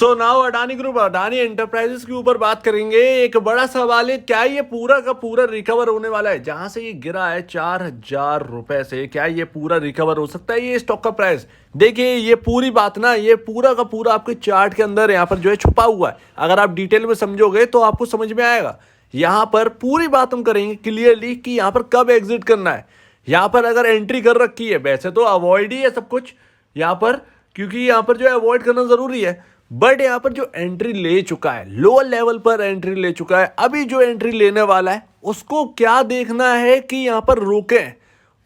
So now Adani group, Adani enterprises के ऊपर बात करेंगे। एक बड़ा सवाल है, क्या ये पूरा का पूरा रिकवर होने वाला है? जहां से ये गिरा है 4,000 रुपए से, क्या ये पूरा रिकवर हो सकता है ये स्टॉक का प्राइस? देखिए ये पूरी बात ना, ये पूरा का पूरा आपके चार्ट के अंदर यहाँ पर जो है छुपा हुआ है। अगर आप डिटेल में समझोगे तो आपको समझ में आएगा। यहाँ पर पूरी बात हम करेंगे क्लियरली कि यहाँ पर कब एग्जिट करना है। यहाँ पर अगर एंट्री कर रखी है, वैसे तो अवॉइड ही है सब कुछ यहाँ पर, क्योंकि यहाँ पर जो है अवॉइड करना जरूरी है। बट यहाँ पर जो एंट्री ले चुका है, लोअर लेवल पर एंट्री ले चुका है, अभी जो एंट्री लेने वाला है उसको क्या देखना है कि यहाँ पर रुके,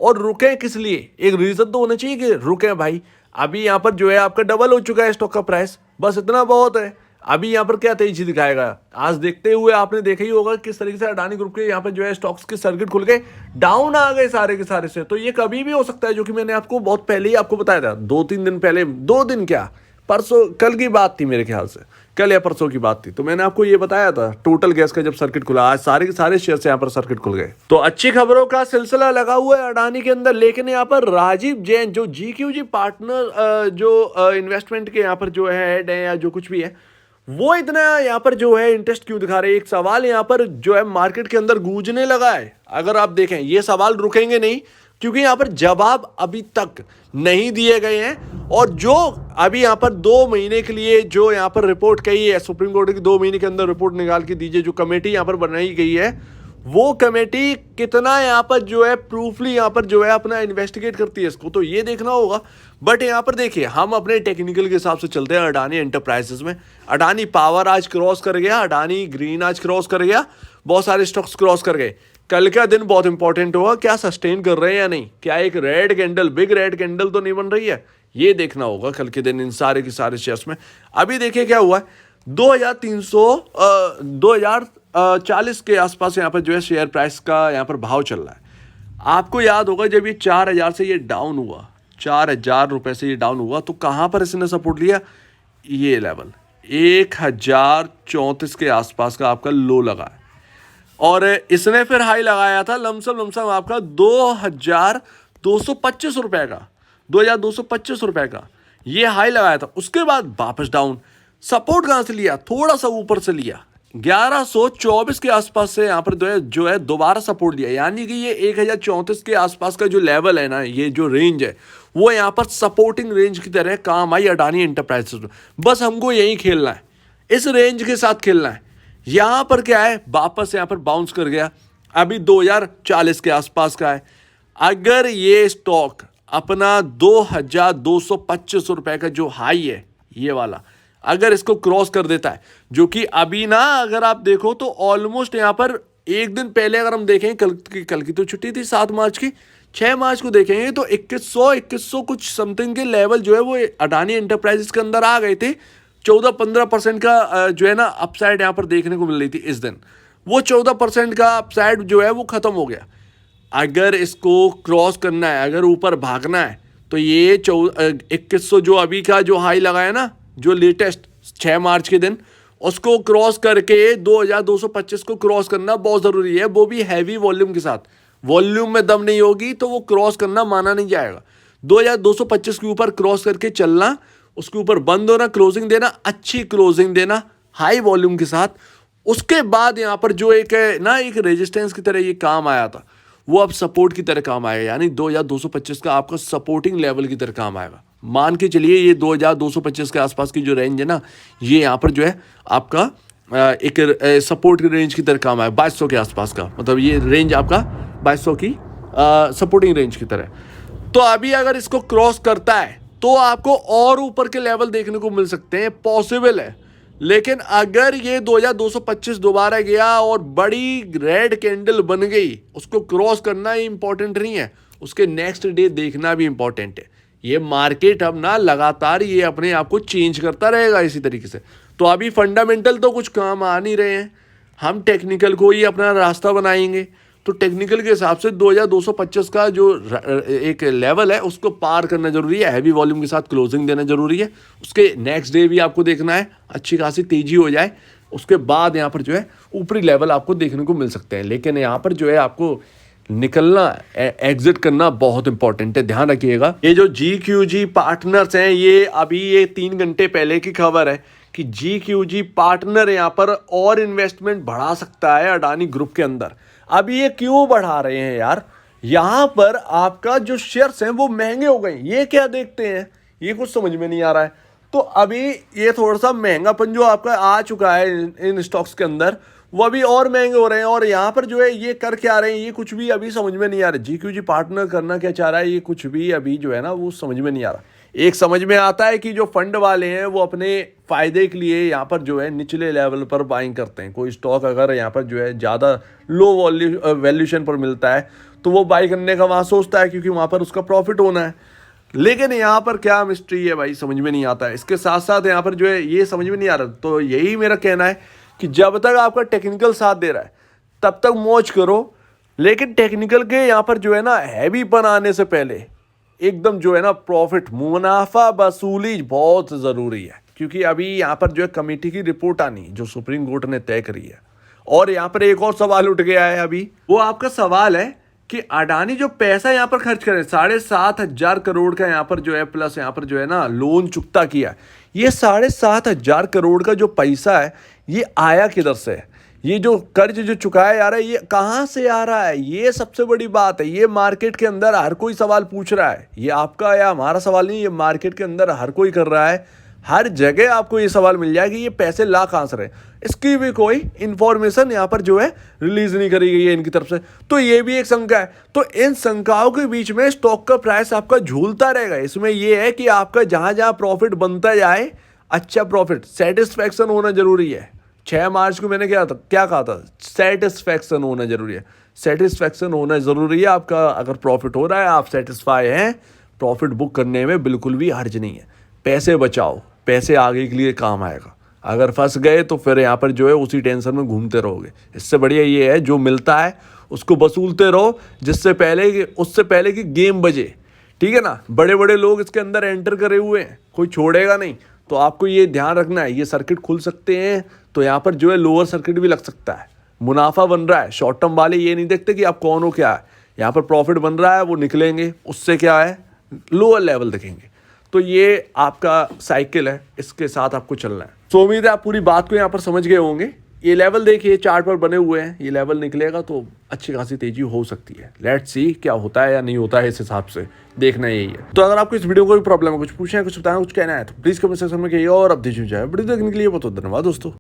और रुके किस लिए? एक रीजन तो होना चाहिए कि रुके भाई। अभी यहाँ पर जो है आपका डबल हो चुका है स्टॉक का प्राइस, बस इतना बहुत है। अभी यहाँ पर क्या तेजी दिखाएगा आज देखते हुए आपने देखा ही होगा किस तरीके से अडानी ग्रुप के यहाँ पर जो है स्टॉक्स के सर्किट खुल गए, डाउन आ गए सारे के सारे से। तो ये कभी भी हो सकता है, जो कि मैंने आपको बहुत पहले ही आपको बताया था, 2-3 दिन पहले, 2 दिन क्या, परसों, कल की बात थी मेरे ख्याल से, कल या परसों की बात थी। तो मैंने आपको ये बताया था टोटल गैस का जब सर्किट खुला, आज सारे के सारे शेयर यहाँ पर सर्किट खुल गए। तो अच्छी खबरों का सिलसिला लगा हुआ है अडानी के अंदर। लेकिन यहाँ पर राजीव जैन जो GQG पार्टनर जो इन्वेस्टमेंट के यहाँ पर जो है हेड है या जो कुछ भी है, वो इतना यहाँ पर जो है इंटरेस्ट क्यों दिखा रहे हैं? एक सवाल यहाँ पर जो है मार्केट के अंदर गूंजने लगा है। अगर आप देखें ये सवाल रुकेंगे नहीं, क्योंकि यहाँ पर जवाब अभी तक नहीं दिए गए हैं। और जो अभी यहाँ पर 2 महीने के लिए जो यहाँ पर रिपोर्ट कही है सुप्रीम कोर्ट की, 2 महीने के अंदर रिपोर्ट निकाल के दीजिए, जो कमेटी यहाँ पर बनाई गई है, वो कमेटी कितना यहाँ पर जो है प्रूफली यहाँ पर जो है अपना इन्वेस्टिगेट करती है इसको, तो ये देखना होगा। बट यहाँ पर देखिए हम अपने टेक्निकल के हिसाब से चलते हैं। अडानी एंटरप्राइजेस में अडानी पावर आज क्रॉस कर गया, अडानी ग्रीन आज क्रॉस कर गया, बहुत सारे स्टॉक्स क्रॉस कर गए। कल का दिन बहुत इंपॉर्टेंट होगा, क्या सस्टेन कर रहे हैं या नहीं, क्या एक red candle, big red candle तो नहीं बन रही है, ये देखना होगा कल के दिन इन सारे के सारे शेयर्स में। अभी देखिए क्या हुआ है, 2040 के आसपास यहाँ पर जो है शेयर प्राइस का यहाँ पर भाव चल रहा है। आपको याद होगा जब ये 4,000 से ये डाउन हुआ, 4,000 रुपए से ये डाउन हुआ, तो कहाँ पर इसने सपोर्ट लिया? ये लेवल 1,034 के आसपास का आपका लो लगा है। और इसने फिर हाई लगाया था लमसम आपका 2,225 रुपए का, 2,225 रुपए का ये हाई लगाया था। उसके बाद वापस डाउन, सपोर्ट कहां से लिया? थोड़ा सा ऊपर से लिया, 1124 के आसपास से यहाँ पर जो है दोबारा सपोर्ट लिया। यानी कि ये 1,034 के आसपास का जो लेवल है ना, ये जो रेंज है, वो यहाँ पर सपोर्टिंग रेंज की तरह काम आई अडानी एंटरप्राइजेस में। बस हमको यही खेलना है, इस रेंज के साथ खेलना है। यहाँ पर क्या है, वापस यहाँ पर बाउंस कर गया, अभी 2,040 के आसपास का है। अगर ये स्टॉक अपना 2,225 रुपए का जो हाई है ये वाला, अगर इसको क्रॉस कर देता है, जो कि अभी ना अगर आप देखो तो ऑलमोस्ट यहाँ पर एक दिन पहले अगर हम देखें, कल की तो छुट्टी थी 7 मार्च की, 6 मार्च को देखेंगे तो 2100 कुछ समथिंग के लेवल जो है वो अडानी एंटरप्राइजेस के अंदर आ गए थे। 14-15% का जो है ना अपसाइड यहाँ पर देखने को मिल रही थी इस दिन, वो 14% का अपसाइड जो है वो खत्म हो गया। अगर इसको क्रॉस करना है, अगर ऊपर भागना है, तो ये 2100 जो अभी का जो हाई लगाया ना, जो लेटेस्ट 6 मार्च के दिन, उसको क्रॉस करके 2,225 को क्रॉस करना बहुत ज़रूरी है, वो भी हैवी वॉल्यूम के साथ। वॉल्यूम में दम नहीं होगी तो वो क्रॉस करना माना नहीं जाएगा। 2,225 के ऊपर क्रॉस करके चलना, उसके ऊपर बंद होना, क्लोजिंग देना, अच्छी क्लोजिंग देना हाई वॉल्यूम के साथ। उसके बाद यहाँ पर जो एक ना एक रेजिस्टेंस की तरह ये काम आया था, वो अब सपोर्ट की तरह काम आएगा। यानी 2,225 का आपका सपोर्टिंग लेवल की तरह काम आएगा। मान के चलिए ये 2,225 के आसपास की जो रेंज है ना, ये यहाँ पर जो है आपका एक सपोर्ट की रेंज की तरह काम आएगा, 2,200 के आसपास का, मतलब ये रेंज आपका 2,200 की सपोर्टिंग रेंज की तरह। तो अभी अगर इसको क्रॉस करता है तो आपको और ऊपर के लेवल देखने को मिल सकते हैं, पॉसिबल है। लेकिन अगर ये 2,225 दोबारा गया और बड़ी रेड कैंडल बन गई, उसको क्रॉस करना ही इंपॉर्टेंट नहीं है, उसके नेक्स्ट डे देखना भी इंपॉर्टेंट है। ये मार्केट अब ना लगातार ये अपने आप को चेंज करता रहेगा इसी तरीके से। तो अभी फंडामेंटल तो कुछ काम आ नहीं रहे हैं, हम टेक्निकल को ही अपना रास्ता बनाएंगे। तो टेक्निकल के हिसाब से 2,225 का जो एक लेवल है उसको पार करना जरूरी है, हैवी वॉल्यूम के साथ क्लोजिंग देना जरूरी है। उसके नेक्स्ट डे भी आपको देखना है अच्छी खासी तेजी हो जाए, उसके बाद यहाँ पर जो है ऊपरी लेवल आपको देखने को मिल सकते हैं। लेकिन यहाँ पर जो है आपको निकलना, एग्जिट करना बहुत इंपॉर्टेंट है, ध्यान रखिएगा। ये जो GQG पार्टनर्स हैं, ये अभी ये 3 घंटे पहले की खबर है कि GQG पार्टनर यहाँ पर और इन्वेस्टमेंट बढ़ा सकता है अडानी ग्रुप के अंदर। अब ये क्यों बढ़ा रहे हैं यार? यहाँ पर आपका जो शेयर्स हैं वो महंगे हो गए, ये क्या देखते हैं, ये कुछ समझ में नहीं आ रहा है। तो अभी ये थोड़ा सा महंगापन जो आपका आ चुका है इन स्टॉक्स के अंदर, वो अभी और महंगे हो रहे हैं। और यहाँ पर जो है ये कर क्या रहे हैं, ये कुछ भी अभी समझ में नहीं आ रहा। GQG पार्टनर करना क्या चाह रहा है, ये कुछ भी अभी जो है ना वो समझ में नहीं आ रहा। एक समझ में आता है कि जो फंड वाले हैं वो अपने फ़ायदे के लिए यहाँ पर जो है निचले लेवल पर बाइंग करते हैं। कोई स्टॉक अगर यहाँ पर जो है ज़्यादा लो वैल्यूएशन पर मिलता है तो वो बाई करने का वहाँ सोचता है, क्योंकि वहाँ पर उसका प्रॉफिट होना है। लेकिन यहाँ पर क्या मिस्ट्री है भाई, समझ में नहीं आता है। इसके साथ साथ यहाँ पर जो है ये समझ में नहीं आ रहा। तो यही मेरा कहना है कि जब तक आपका टेक्निकल साथ दे रहा है तब तक मौज करो, लेकिन टेक्निकल के यहाँ पर जो है ना हैवीपन आने से पहले एकदम जो है ना प्रॉफिट मुनाफा वसूली बहुत ज़रूरी है। क्योंकि अभी यहाँ पर जो है कमेटी की रिपोर्ट आनी जो सुप्रीम कोर्ट ने तय करी है। और यहाँ पर एक और सवाल उठ गया है अभी, वो आपका सवाल है कि अडानी जो पैसा यहाँ पर खर्च करे 7,500 करोड़ का यहाँ पर जो है, प्लस यहाँ पर जो है ना लोन चुकता किया, ये 7,500 करोड़ का जो पैसा है ये आया किधर से है? ये जो कर्ज जो चुकाया जा रहा है ये कहाँ से आ रहा है? ये सबसे बड़ी बात है। ये मार्केट के अंदर हर कोई सवाल पूछ रहा है। ये आपका या हमारा सवाल नहीं, ये मार्केट के अंदर हर कोई कर रहा है। हर जगह आपको ये सवाल मिल जाएगा कि ये पैसे ला कहाँ से रहे। इसकी भी कोई इन्फॉर्मेशन यहाँ पर जो है रिलीज नहीं करी गई है इनकी तरफ से। तो ये भी एक शंका है। तो इन शंकाओं के बीच में स्टॉक का प्राइस आपका झूलता रहेगा। इसमें ये है कि आपका जहाँ जहाँ प्रॉफिट बनता जाए, अच्छा प्रॉफिट सेटिस्फैक्शन होना जरूरी है। 6 मार्च को मैंने क्या कहा था, सेटिस्फैक्शन होना जरूरी है। सेटिस्फैक्शन होना ज़रूरी है आपका। अगर प्रॉफिट हो रहा है, आप सेटिस्फाई हैं, प्रॉफिट बुक करने में बिल्कुल भी हर्ज नहीं है। पैसे बचाओ, पैसे आगे के लिए काम आएगा। अगर फंस गए तो फिर यहाँ पर जो है उसी टेंशन में घूमते रहोगे। इससे बढ़िया ये है जो मिलता है उसको वसूलते रहो, उससे पहले कि गेम बजे। ठीक है ना? बड़े बड़े लोग इसके अंदर एंटर करे हुए हैं, कोई छोड़ेगा नहीं। तो आपको ये ध्यान रखना है, ये सर्किट खुल सकते हैं तो यहाँ पर जो है लोअर सर्किट भी लग सकता है। मुनाफा बन रहा है, शॉर्ट टर्म वाले ये नहीं देखते कि आप कौन हो क्या है। यहाँ पर प्रॉफिट बन रहा है, वो निकलेंगे, उससे क्या है लोअर लेवल देखेंगे। तो ये आपका साइकिल है, इसके साथ आपको चलना है। तो उम्मीद है आप पूरी बात को यहाँ पर समझ गए होंगे। ये लेवल देखिए चार्ट पर बने हुए हैं, ये लेवल निकलेगा तो अच्छी खासी तेजी हो सकती है। लेट्स सी क्या होता है या नहीं होता है, इस हिसाब से देखना यही है। तो अगर आपको इस वीडियो को भी प्रॉब्लम है, कुछ पूछना है, कुछ बताना, कुछ कहना है तो प्लीज कमेंट सेक्शन में कहिए। और अब देखिए वीडियो देखने के लिए बहुत धन्यवाद दोस्तों।